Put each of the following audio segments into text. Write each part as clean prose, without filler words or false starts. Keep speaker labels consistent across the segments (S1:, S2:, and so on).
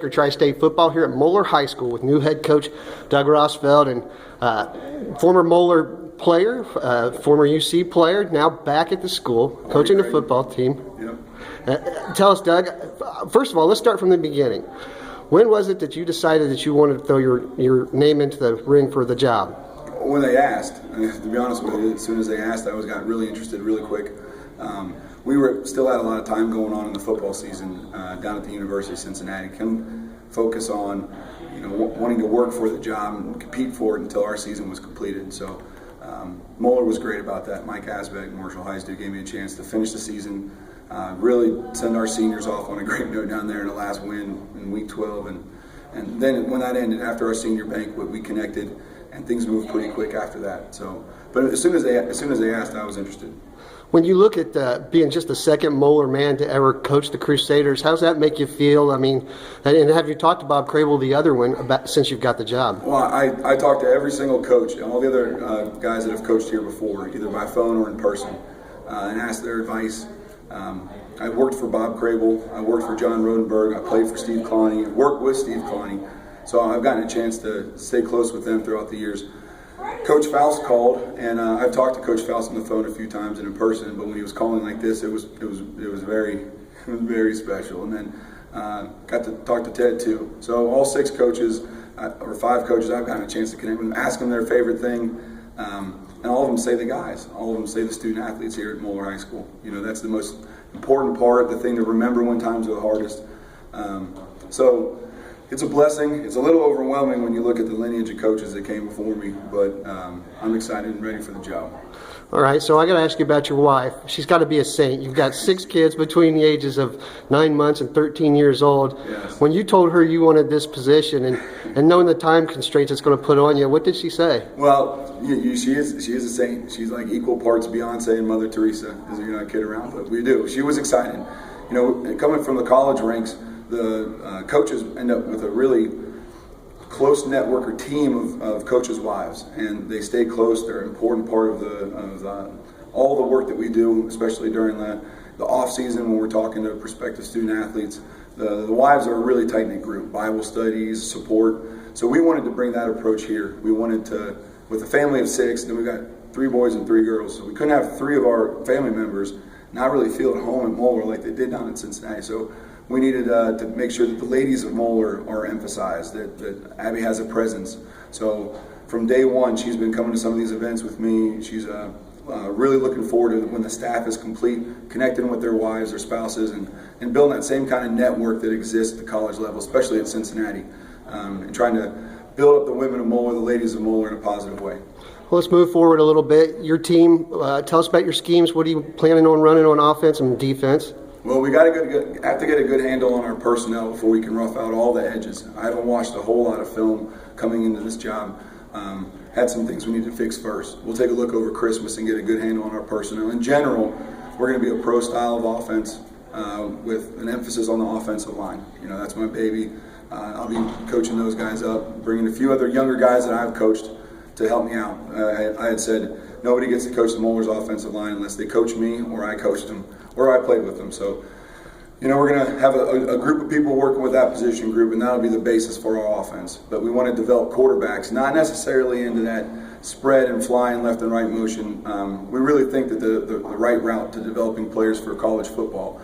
S1: Shoemaker Tri-State football here at Moeller High School with new head coach Doug Rosfeld and former Moeller player, former UC player, now back at the school, coaching the football team.
S2: Yep.
S1: Tell us, Doug, first of all, let's start from the beginning. When was it that you decided that you wanted to throw your name into the ring for the job?
S2: When they asked, to be honest with you, as soon as they asked, I got really interested really quick. We still had a lot of time going on in the football season down at the University of Cincinnati. Couldn't focus on, wanting to work for the job and compete for it until our season was completed. So Moeller was great about that. Mike Asbeck, Marshall High School, gave me a chance to finish the season, really send our seniors off on a great note down there in the last win in Week 12, and then when that ended, after our senior banquet, we connected, and things moved pretty quick after that. So, but as soon as they asked, I was interested.
S1: When you look at being just the second Moeller man to ever coach the Crusaders, how does that make you feel? I mean, and have you talked to Bob Crable, the other one, since you've got the job?
S2: Well, I talked to every single coach, all the other guys that have coached here before, either by phone or in person, and asked their advice. I worked for Bob Crable, I worked for John Rodenberg, I played for Steve Clowney, worked with Steve Clowney, so I've gotten a chance to stay close with them throughout the years. Coach Faust called, and I've talked to Coach Faust on the phone a few times and in person. But when he was calling like this, it was very special. And then got to talk to Ted too. So all 6 coaches or 5 coaches, I've gotten a chance to connect with them, ask them their favorite thing, and all of them say the guys. All of them say the student athletes here at Moeller High School. That's the most important part, the thing to remember when times are the hardest. So. It's a blessing. It's a little overwhelming when you look at the lineage of coaches that came before me, but I'm excited and ready for the job.
S1: All right, so I got to ask you about your wife. She's got to be a saint. You've got 6 kids between the ages of 9 months and 13 years old.
S2: Yes.
S1: When you told her you wanted this position and knowing the time constraints it's going to put on you, what did she say?
S2: Well, she is a saint. She's like equal parts Beyonce and Mother Teresa. You're not kidding around, but we do. She was excited. Coming from the college ranks, the coaches end up with a really close network or team of coaches' wives, and they stay close. They're an important part of all the work that we do, especially during the off season when we're talking to prospective student athletes. The wives are a really tight-knit group, Bible studies, support. So we wanted to bring that approach here. We wanted to, with a family of 6, then we got 3 boys and 3 girls, so we couldn't have 3 of our family members not really feel at home at Moeller like they did down in Cincinnati. So we needed to make sure that the ladies of Moeller are emphasized, that Abby has a presence. So from day one, she's been coming to some of these events with me. She's really looking forward to when the staff is complete, connecting with their wives, their spouses, and building that same kind of network that exists at the college level, especially at Cincinnati, and trying to build up the women of Moeller, the ladies of Moeller in a positive way.
S1: Well, let's move forward a little bit. Your team, tell us about your schemes. What are you planning on running on offense and defense?
S2: Well, we have to get a good handle on our personnel before we can rough out all the edges. I haven't watched a whole lot of film coming into this job. Had some things we need to fix first. We'll take a look over Christmas and get a good handle on our personnel. In general, we're going to be a pro style of offense with an emphasis on the offensive line. That's my baby. I'll be coaching those guys up, bringing a few other younger guys that I've coached to help me out. I had said nobody gets to coach the Moeller's offensive line unless they coach me or I coached them or I played with them. So, we're going to have a group of people working with that position group, and that'll be the basis for our offense. But we want to develop quarterbacks, not necessarily into that spread and flying left and right motion. We really think that the right route to developing players for college football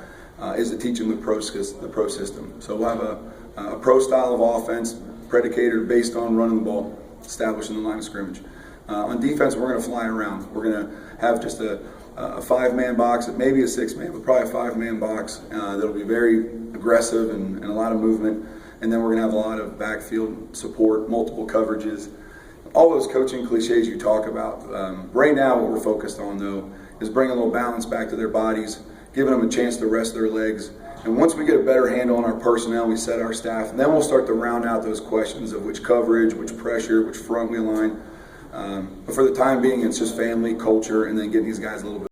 S2: is to teach them the pro system. So we'll have a pro style of offense predicated based on running the ball, establishing the line of scrimmage. On defense, we're going to fly around. We're going to have just a 5-man box, maybe a 6-man, but probably a 5-man box that'll be very aggressive and a lot of movement. And then we're going to have a lot of backfield support, multiple coverages, all those coaching cliches you talk about. Right now, what we're focused on, though, is bringing a little balance back to their bodies, giving them a chance to rest their legs. And once we get a better handle on our personnel, we set our staff, and then we'll start to round out those questions of which coverage, which pressure, which front we align. But for the time being, it's just family, culture, and then getting these guys a little bit